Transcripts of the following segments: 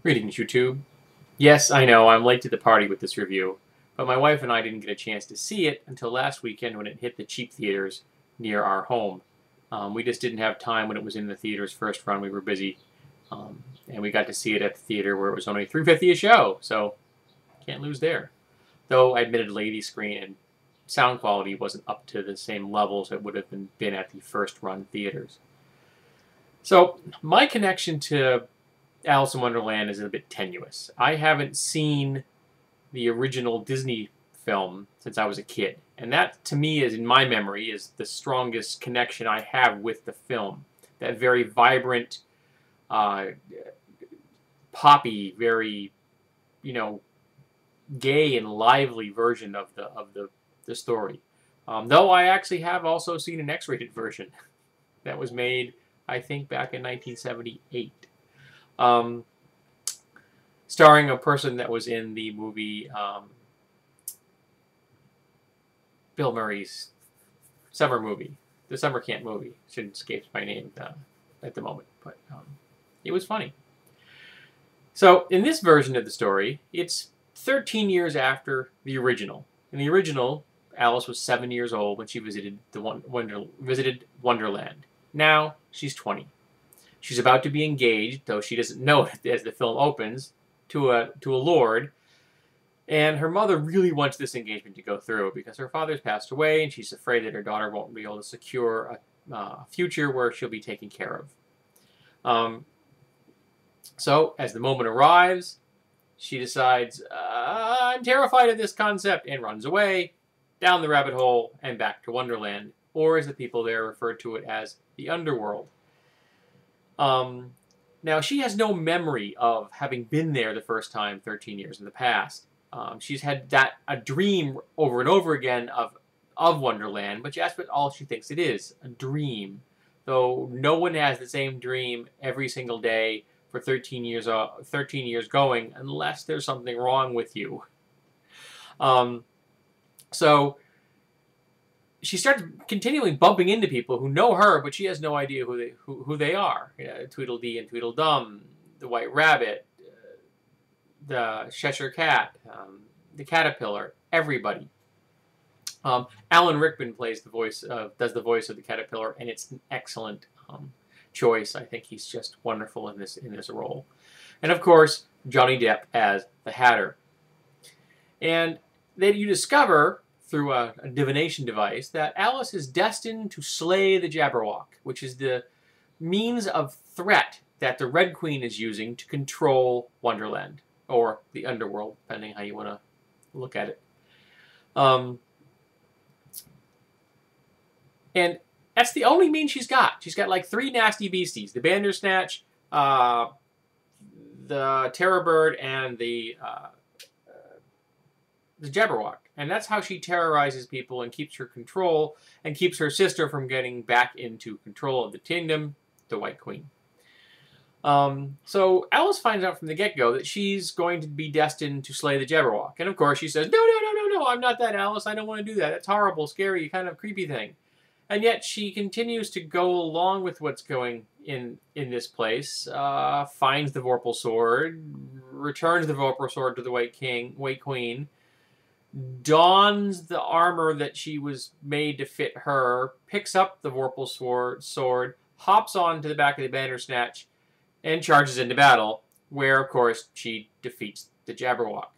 Greetings, YouTube. Yes, I know, I'm late to the party with this review, but my wife and I didn't get a chance to see it until last weekend when it hit the cheap theaters near our home. We just didn't have time when it was in the theaters first run. We were busy, and we got to see it at the theater where it was only $3.50 a show, so can't lose there. Though, admittedly, the screen and sound quality wasn't up to the same levels it would have been at the first run theaters. So, my connection to Alice in Wonderland is a bit tenuous. I haven't seen the original Disney film since I was a kid. And that, to me, is in my memory, is the strongest connection I have with the film. That very vibrant, poppy, very, gay and lively version of the story. Though I actually have also seen an X-rated version that was made, I think, back in 1978. Starring a person that was in the movie Bill Murray's summer movie, the summer camp movie. Should escape my name at the moment, but it was funny. So in this version of the story, it's 13 years after the original. In the original, Alice was 7 years old when she visited Wonderland. Now she's 20. She's about to be engaged, though she doesn't know it as the film opens, to a lord. And her mother really wants this engagement to go through because her father's passed away and she's afraid that her daughter won't be able to secure a future where she'll be taken care of. So, as the moment arrives, she decides, I'm terrified of this concept, and runs away, down the rabbit hole, and back to Wonderland, or as the people there refer to it as the underworld. Now, she has no memory of having been there the first time 13 years in the past. She's had a dream over and over again of Wonderland, but that's what all she thinks it is, a dream. Though no one has the same dream every single day for 13 years going, unless there's something wrong with you. So she starts continually bumping into people who know her, but she has no idea who they are. Tweedledee and Tweedledum, the White Rabbit, the Cheshire Cat, the Caterpillar, everybody. Alan Rickman does the voice of the Caterpillar, and it's an excellent choice. I think he's just wonderful in this role. And of course, Johnny Depp as the Hatter. And then you discover, through a divination device, that Alice is destined to slay the Jabberwock, which is the means of threat that the Red Queen is using to control Wonderland, or the underworld, depending how you want to look at it. And that's the only means she's got. She's got like 3 nasty beasties: the Bandersnatch, the Terror Bird, and the Jabberwock. And that's how she terrorizes people and keeps her control, and keeps her sister from getting back into control of the kingdom, the White Queen. So Alice finds out from the get-go that she's going to be destined to slay the Jabberwock. And of course she says, no, I'm not that, Alice. I don't want to do that. That's horrible, scary, kind of creepy thing. And yet she continues to go along with what's going in this place, finds the Vorpal Sword, returns the Vorpal Sword to the White Queen, dons the armor that she was made to fit her, picks up the Vorpal sword, hops onto the back of the Bandersnatch, and charges into battle, where, of course, she defeats the Jabberwock.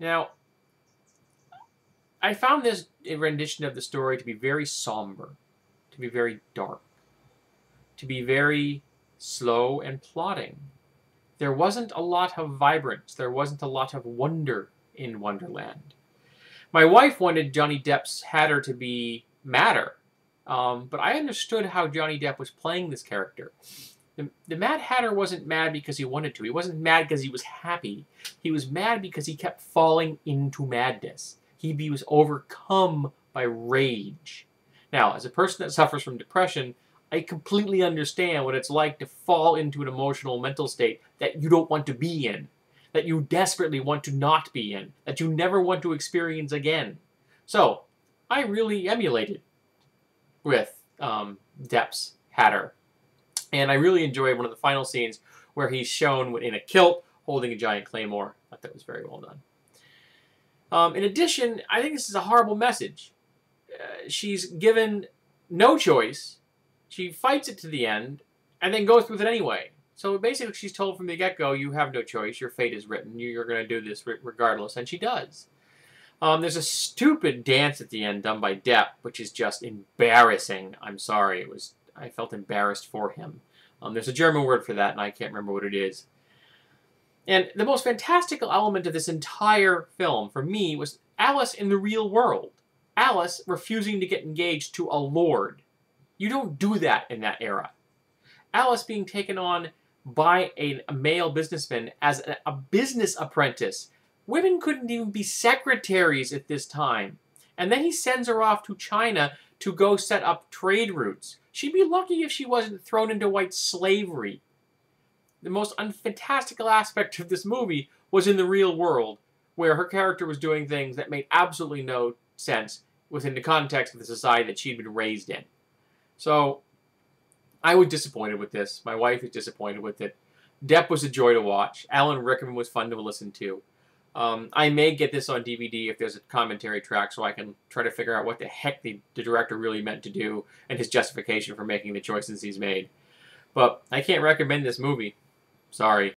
Now, I found this rendition of the story to be very somber, to be very dark, to be very slow and plodding. There wasn't a lot of vibrance. There wasn't a lot of wonder in Wonderland. My wife wanted Johnny Depp's Hatter to be madder, but I understood how Johnny Depp was playing this character. The Mad Hatter wasn't mad because he wanted to. He wasn't mad because he was happy. He was mad because he kept falling into madness. He was overcome by rage. Now, as a person that suffers from depression, I completely understand what it's like to fall into an emotional mental state that you don't want to be in, that you desperately want to not be in, that you never want to experience again. So, I really emulated with Depp's Hatter. And I really enjoyed one of the final scenes where he's shown in a kilt holding a giant claymore. I thought that was very well done. In addition, I think this is a horrible message. She's given no choice. She fights it to the end and then goes with it anyway. So basically she's told from the get-go, you have no choice. Your fate is written. You're going to do this regardless. And she does. There's a stupid dance at the end done by Depp, which is just embarrassing. I'm sorry. I felt embarrassed for him. There's a German word for that, and I can't remember what it is. And the most fantastical element of this entire film, for me, was Alice in the real world. Alice refusing to get engaged to a lord. You don't do that in that era. Alice being taken on by a male businessman as a business apprentice. Women couldn't even be secretaries at this time. And then he sends her off to China to go set up trade routes. She'd be lucky if she wasn't thrown into white slavery. The most fantastical aspect of this movie was in the real world, where her character was doing things that made absolutely no sense within the context of the society that she'd been raised in. So, I was disappointed with this. My wife was disappointed with it. Depp was a joy to watch. Alan Rickman was fun to listen to. I may get this on DVD if there's a commentary track so I can try to figure out what the heck the director really meant to do and his justification for making the choices he's made. But I can't recommend this movie. Sorry.